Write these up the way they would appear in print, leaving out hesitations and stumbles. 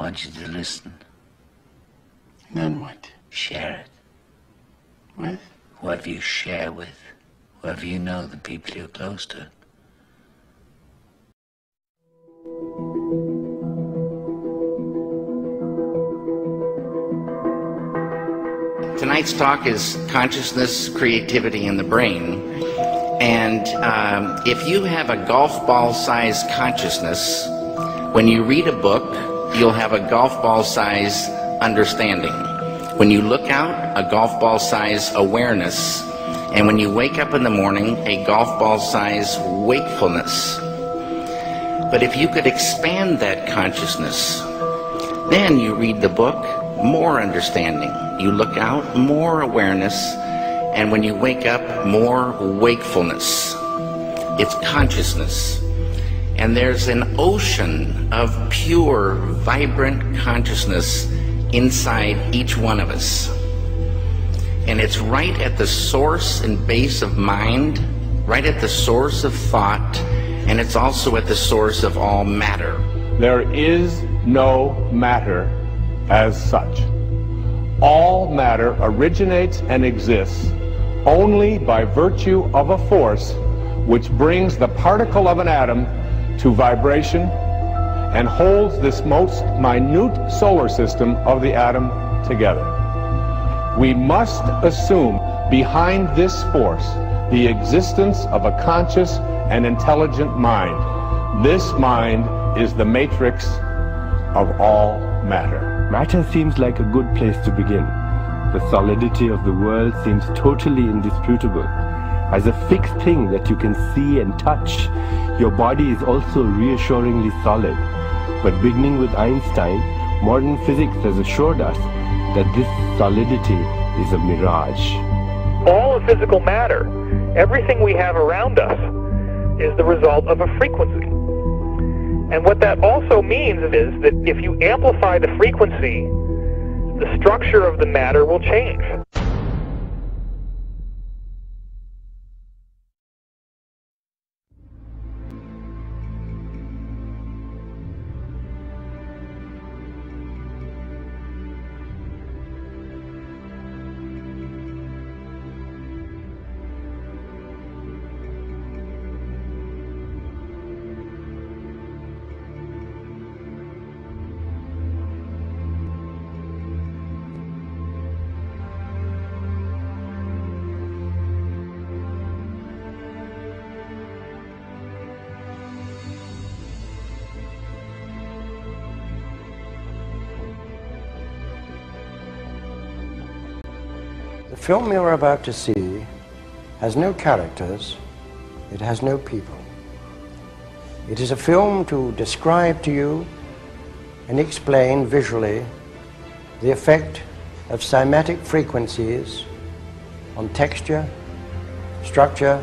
want you to listen. Then what? Share it. With? Whoever you share with. Whoever you know, the people you're close to. Tonight's talk is consciousness, creativity, and the brain. And if you have a golf ball-sized consciousness, when you read a book, you'll have a golf ball-sized understanding. When you look out, a golf ball-sized awareness. And when you wake up in the morning, a golf ball-sized wakefulness. But if you could expand that consciousness, then you read the book, more understanding. You look out, more awareness. And when you wake up, more wakefulness. It's consciousness. And there's an ocean of pure, vibrant consciousness inside each one of us. And it's right at the source and base of mind, right at the source of thought, and it's also at the source of all matter. There is no matter as such. All matter originates and exists only by virtue of a force which brings the particle of an atom to vibration and holds this most minute solar system of the atom together. We must assume behind this force the existence of a conscious and intelligent mind. This mind is the matrix of all matter. Matter seems like a good place to begin. The solidity of the world seems totally indisputable. As a fixed thing that you can see and touch, your body is also reassuringly solid. But beginning with Einstein, modern physics has assured us that this solidity is a mirage. All of physical matter, everything we have around us, is the result of a frequency. And what that also means is that if you amplify the frequency, the structure of the matter will change. The film you're about to see has no characters, it has no people. It is a film to describe to you and explain visually the effect of cymatic frequencies on texture, structure,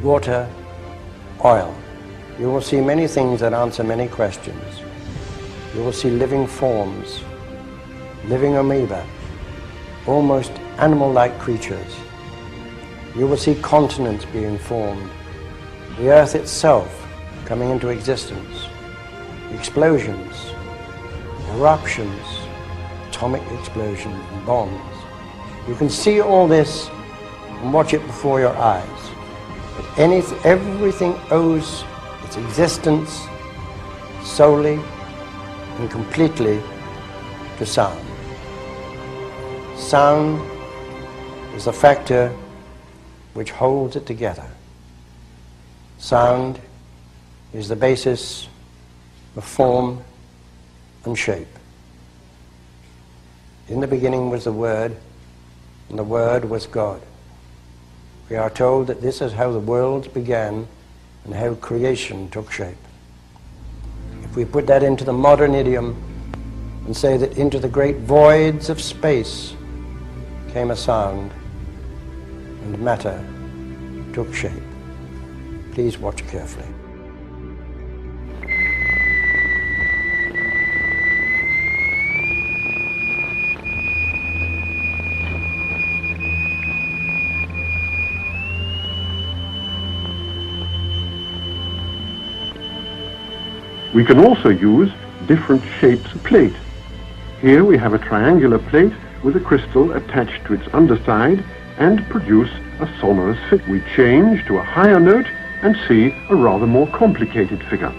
water, oil. You will see many things that answer many questions. You will see living forms, living amoeba, almost animal-like creatures. You will see continents being formed, the earth itself coming into existence, explosions, eruptions, atomic explosions and bombs. You can see all this and watch it before your eyes. But everything owes its existence solely and completely to sound. Sound is the factor which holds it together. Sound is the basis of form and shape. In the beginning was the Word, and the Word was God. We are told that this is how the worlds began and how creation took shape. If we put that into the modern idiom and say that into the great voids of space came a sound, and matter took shape. Please watch carefully. We can also use different shapes of plate. Here we have a triangular plate with a crystal attached to its underside and produce a sonorous figure. We change to a higher note and see a rather more complicated figure.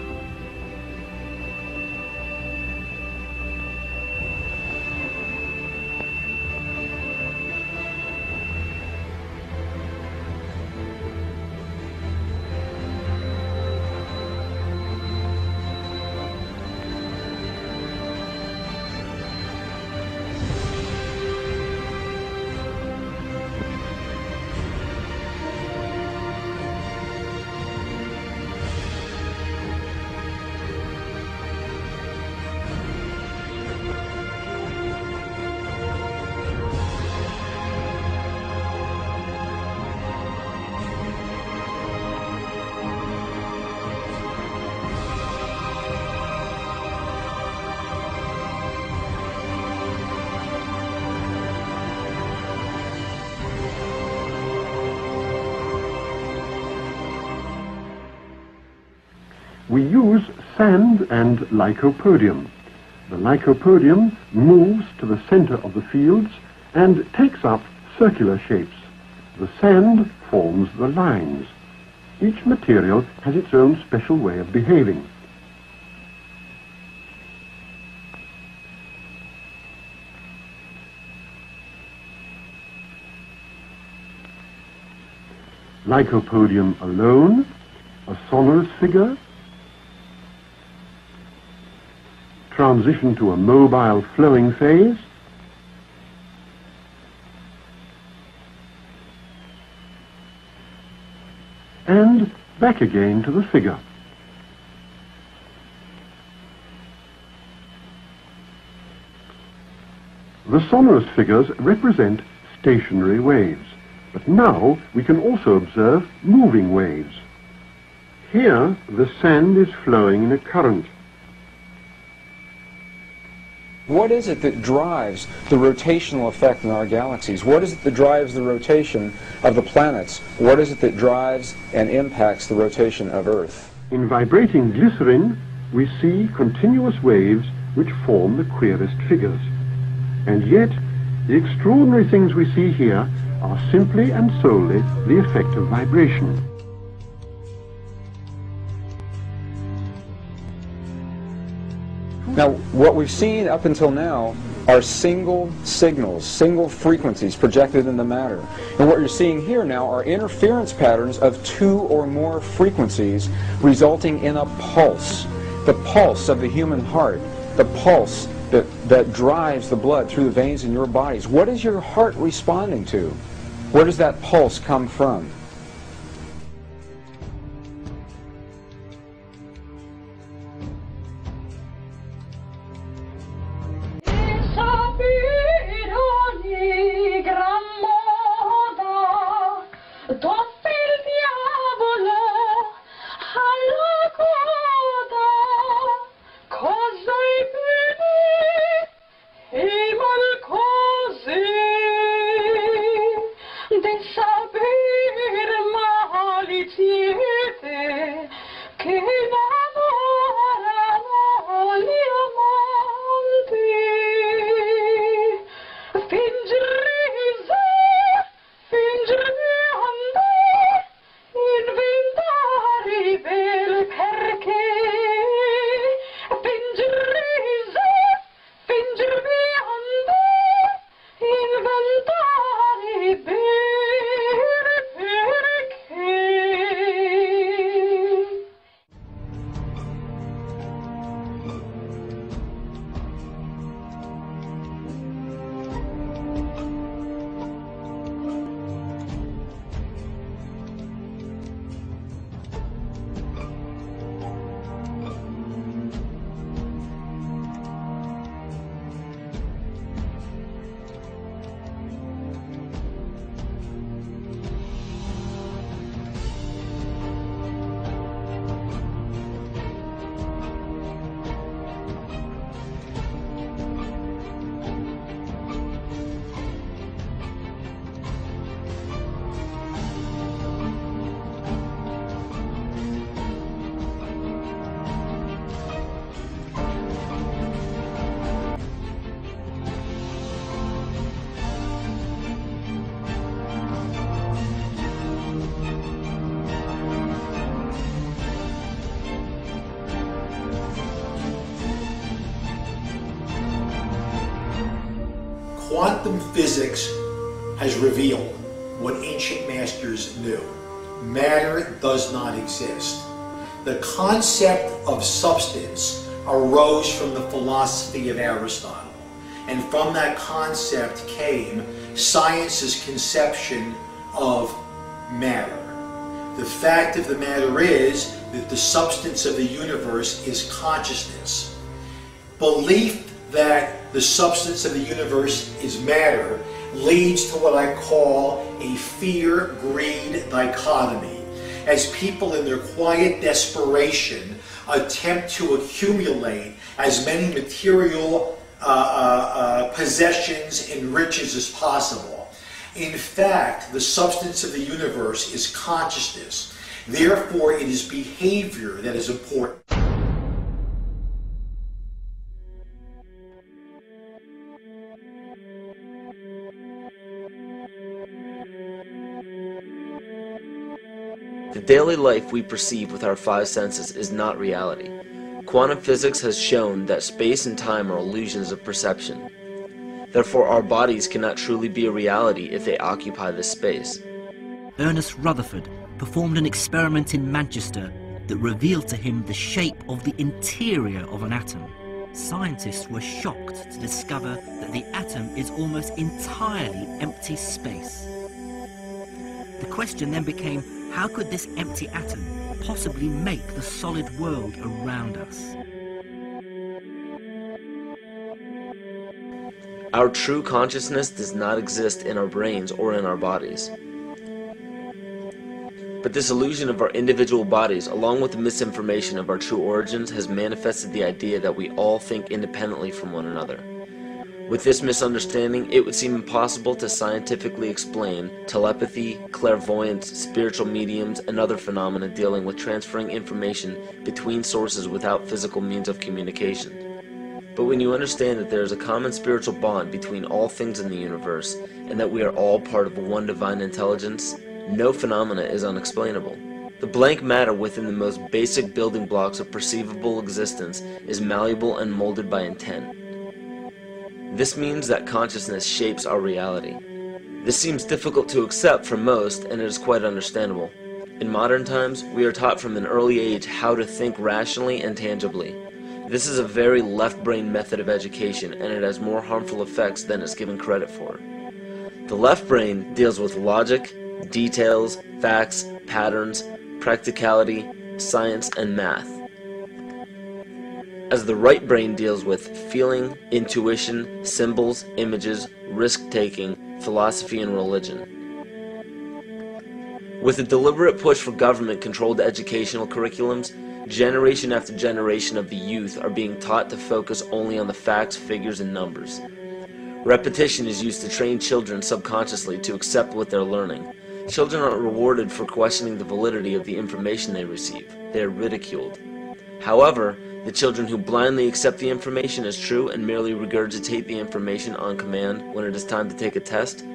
We use sand and lycopodium. The lycopodium moves to the center of the fields and takes up circular shapes. The sand forms the lines. Each material has its own special way of behaving. Lycopodium alone, a sonorous figure, transition to a mobile flowing phase, and back again to the figure. The sonorous figures represent stationary waves, but now we can also observe moving waves. Here the sand is flowing in a current. What is it that drives the rotational effect in our galaxies? What is it that drives the rotation of the planets? What is it that drives and impacts the rotation of Earth? In vibrating glycerin, we see continuous waves which form the queerest figures. And yet, the extraordinary things we see here are simply and solely the effect of vibration. Now, what we've seen up until now are single signals, single frequencies projected in the matter. And what you're seeing here now are interference patterns of 2 or more frequencies resulting in a pulse. The pulse of the human heart, the pulse that drives the blood through the veins in your bodies. What is your heart responding to? Where does that pulse come from? Sapere Quantum physics has revealed what ancient masters knew. Matter does not exist. The concept of substance arose from the philosophy of Aristotle, and from that concept came science's conception of matter. The fact of the matter is that the substance of the universe is consciousness. Belief that the substance of the universe is matter leads to what I call a fear-greed dichotomy, as people in their quiet desperation attempt to accumulate as many material possessions and riches as possible. In fact, the substance of the universe is consciousness. Therefore, it is behavior that is important. The daily life we perceive with our five senses is not reality. Quantum physics has shown that space and time are illusions of perception. Therefore, our bodies cannot truly be a reality if they occupy this space. Ernest Rutherford performed an experiment in Manchester that revealed to him the shape of the interior of an atom. Scientists were shocked to discover that the atom is almost entirely empty space. The question then became, how could this empty atom possibly make the solid world around us? Our true consciousness does not exist in our brains or in our bodies. But this illusion of our individual bodies, along with the misinformation of our true origins, has manifested the idea that we all think independently from one another. With this misunderstanding, it would seem impossible to scientifically explain telepathy, clairvoyance, spiritual mediums, and other phenomena dealing with transferring information between sources without physical means of communication. But when you understand that there is a common spiritual bond between all things in the universe, and that we are all part of one divine intelligence, no phenomena is unexplainable. The blank matter within the most basic building blocks of perceivable existence is malleable and molded by intent. This means that consciousness shapes our reality. This seems difficult to accept for most, and it is quite understandable. In modern times, we are taught from an early age how to think rationally and tangibly. This is a very left-brain method of education, and it has more harmful effects than it's given credit for. The left brain deals with logic, details, facts, patterns, practicality, science, and math, as the right brain deals with feeling, intuition, symbols, images, risk-taking, philosophy, and religion. With a deliberate push for government-controlled educational curriculums, generation after generation of the youth are being taught to focus only on the facts, figures, and numbers. Repetition is used to train children subconsciously to accept what they're learning. Children aren't rewarded for questioning the validity of the information they receive. They are ridiculed. However, the children who blindly accept the information as true and merely regurgitate the information on command when it is time to take a test,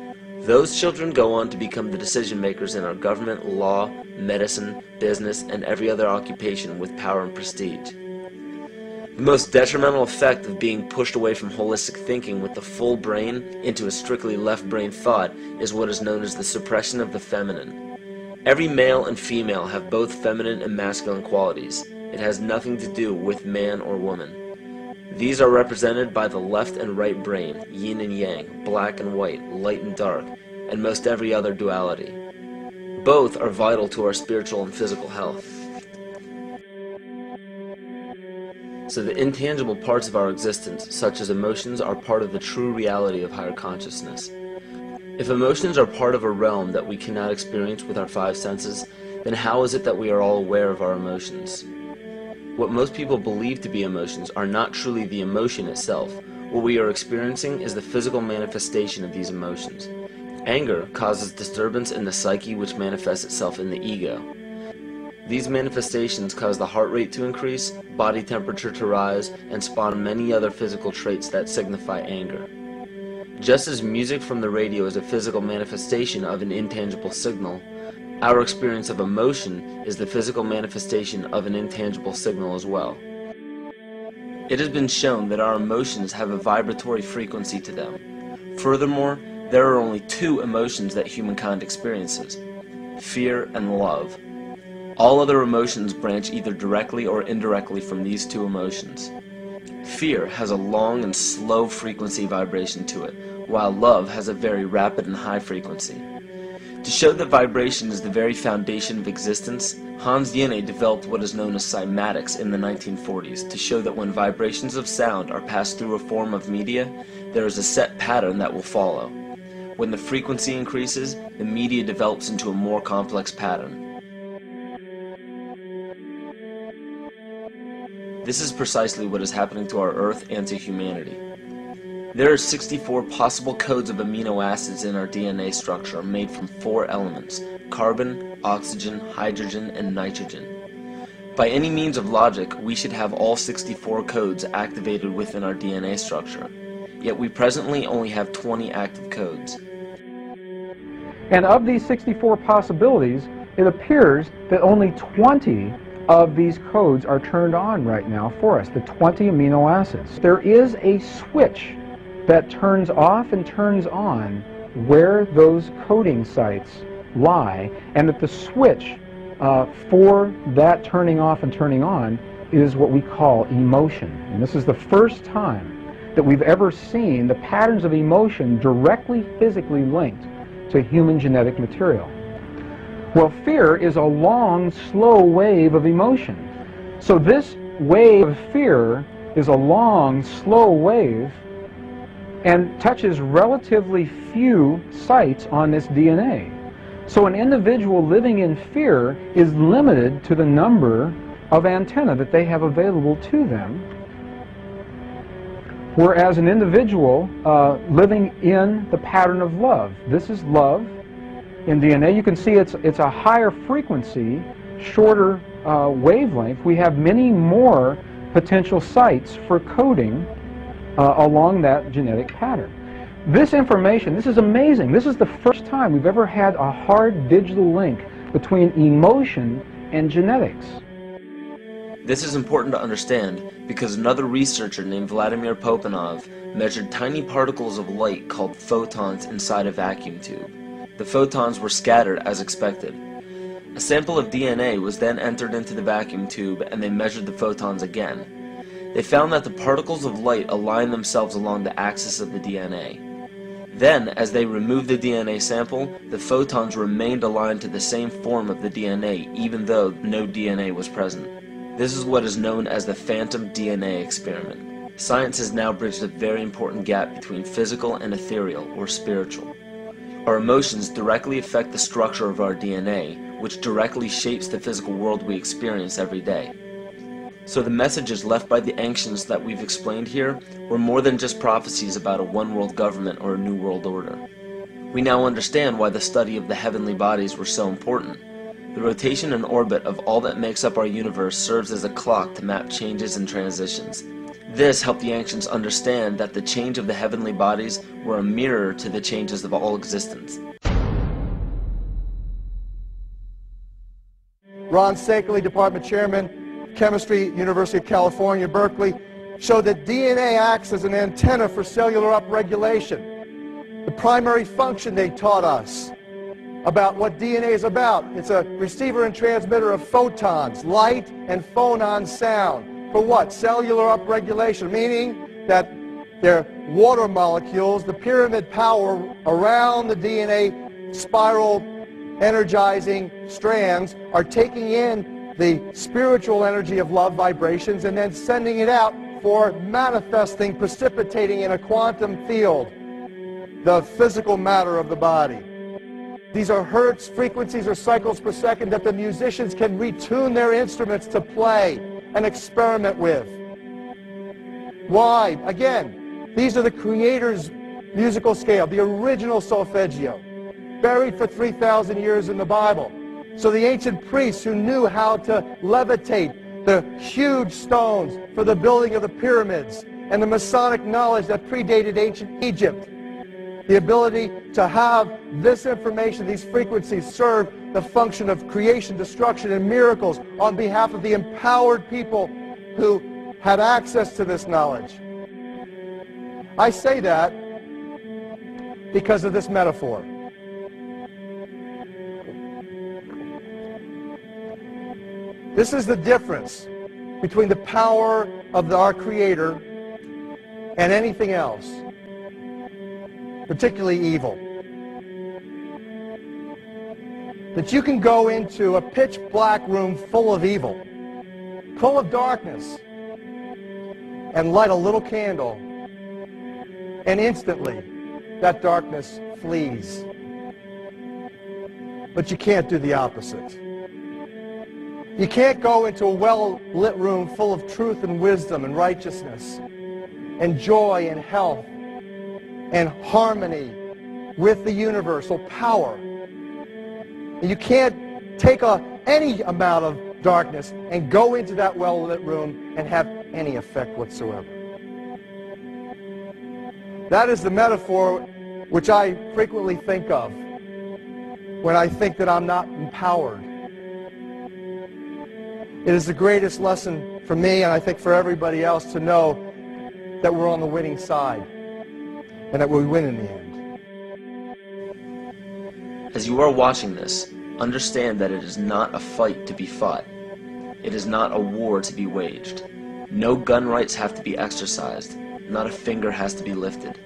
those children go on to become the decision makers in our government, law, medicine, business, and every other occupation with power and prestige. The most detrimental effect of being pushed away from holistic thinking with the full brain into a strictly left brain thought is what is known as the suppression of the feminine. Every male and female have both feminine and masculine qualities. It has nothing to do with man or woman. These are represented by the left and right brain, yin and yang, black and white, light and dark, and most every other duality. Both are vital to our spiritual and physical health. So the intangible parts of our existence, such as emotions, are part of the true reality of higher consciousness. If emotions are part of a realm that we cannot experience with our five senses, then how is it that we are all aware of our emotions? What most people believe to be emotions are not truly the emotion itself. What we are experiencing is the physical manifestation of these emotions. Anger causes disturbance in the psyche, which manifests itself in the ego. These manifestations cause the heart rate to increase, body temperature to rise, and spawn many other physical traits that signify anger. Just as music from the radio is a physical manifestation of an intangible signal, our experience of emotion is the physical manifestation of an intangible signal as well. It has been shown that our emotions have a vibratory frequency to them. Furthermore, there are only two emotions that humankind experiences: fear and love. All other emotions branch either directly or indirectly from these two emotions. Fear has a long and slow frequency vibration to it, while love has a very rapid and high frequency. To show that vibration is the very foundation of existence, Hans Jenny developed what is known as cymatics in the 1940s to show that when vibrations of sound are passed through a form of media, there is a set pattern that will follow. When the frequency increases, the media develops into a more complex pattern. This is precisely what is happening to our Earth and to humanity. There are 64 possible codes of amino acids in our DNA structure made from 4 elements: carbon, oxygen, hydrogen, and nitrogen. By any means of logic, we should have all 64 codes activated within our DNA structure. Yet we presently only have 20 active codes. And of these 64 possibilities, it appears that only 20 of these codes are turned on right now for us, the 20 amino acids. There is a switch that turns off and turns on where those coding sites lie, and that the switch for that turning off and turning on is what we call emotion. And this is the first time that we've ever seen the patterns of emotion directly physically linked to human genetic material. Well, fear is a long, slow wave of emotion. So this wave of fear is a long, slow wave and touches relatively few sites on this DNA. So an individual living in fear is limited to the number of antennae that they have available to them, whereas an individual living in the pattern of love, this is love in DNA, you can see it's a higher frequency, shorter wavelength. We have many more potential sites for coding along that genetic pattern. This information, this is amazing. This is the first time we've ever had a hard digital link between emotion and genetics. This is important to understand because another researcher named Vladimir Popanov measured tiny particles of light called photons inside a vacuum tube. The photons were scattered as expected. A sample of DNA was then entered into the vacuum tube and they measured the photons again. They found that the particles of light aligned themselves along the axis of the DNA. Then, as they removed the DNA sample, the photons remained aligned to the same form of the DNA, even though no DNA was present. This is what is known as the phantom DNA experiment. Science has now bridged a very important gap between physical and ethereal, or spiritual. Our emotions directly affect the structure of our DNA, which directly shapes the physical world we experience every day. So the messages left by the ancients that we've explained here were more than just prophecies about a one-world government or a new world order. We now understand why the study of the heavenly bodies were so important. The rotation and orbit of all that makes up our universe serves as a clock to map changes and transitions. This helped the ancients understand that the change of the heavenly bodies were a mirror to the changes of all existence. Ron Sakeley, Department Chairman, Chemistry, University of California, Berkeley, showed that DNA acts as an antenna for cellular upregulation. The primary function they taught us about what DNA is about, it's a receiver and transmitter of photons, light, and phonon sound. For what? Cellular upregulation, meaning that they're water molecules, the pyramid power around the DNA spiral energizing strands are taking in the spiritual energy of love vibrations and then sending it out for manifesting, precipitating in a quantum field, the physical matter of the body. These are hertz, frequencies, or cycles per second that the musicians can retune their instruments to play and experiment with. Why? Again, these are the Creator's musical scale, the original solfeggio, buried for 3,000 years in the Bible. So the ancient priests who knew how to levitate the huge stones for the building of the pyramids and the Masonic knowledge that predated ancient Egypt, the ability to have this information, these frequencies, serve the function of creation, destruction, and miracles on behalf of the empowered people who had access to this knowledge. I say that because of this metaphor. This is the difference between the power of our Creator and anything else, particularly evil. That you can go into a pitch black room full of evil, full of darkness, and light a little candle, and instantly that darkness flees. But you can't do the opposite. You can't go into a well-lit room full of truth and wisdom and righteousness and joy and health and harmony with the universal power. And you can't take any amount of darkness and go into that well-lit room and have any effect whatsoever. That is the metaphor which I frequently think of when I think that I'm not empowered. It is the greatest lesson for me, and I think for everybody else, to know that we're on the winning side and that we win in the end. As you are watching this, understand that it is not a fight to be fought. It is not a war to be waged. No gun rights have to be exercised. Not a finger has to be lifted.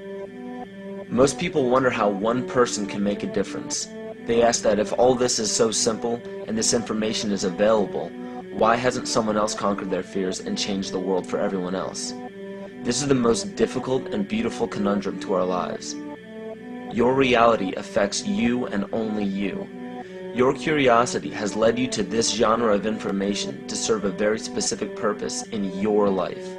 Most people wonder how one person can make a difference. They ask that if all this is so simple and this information is available, why hasn't someone else conquered their fears and changed the world for everyone else? This is the most difficult and beautiful conundrum to our lives. Your reality affects you and only you. Your curiosity has led you to this genre of information to serve a very specific purpose in your life.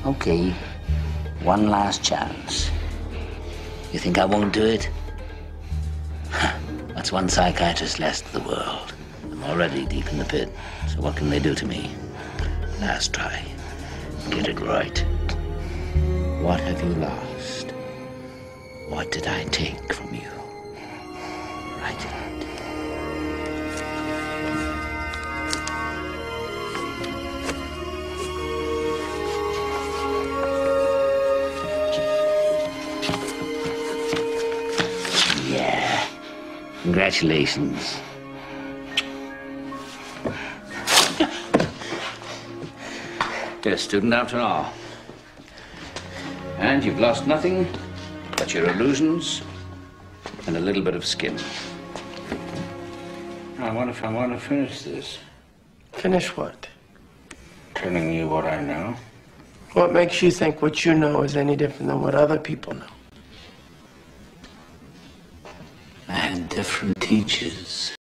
Okay, one last chance. You think I won't do it? That's one psychiatrist less to the world. I'm already deep in the pit, so what can they do to me? Last try. Get it right. What have you lost? What did I take from you? Write it. Congratulations. You're a student after all. And you've lost nothing but your illusions and a little bit of skin. I wonder if I want to finish this. Finish what? Telling you what I know. What makes you think what you know is any different than what other people know? I had different teachers.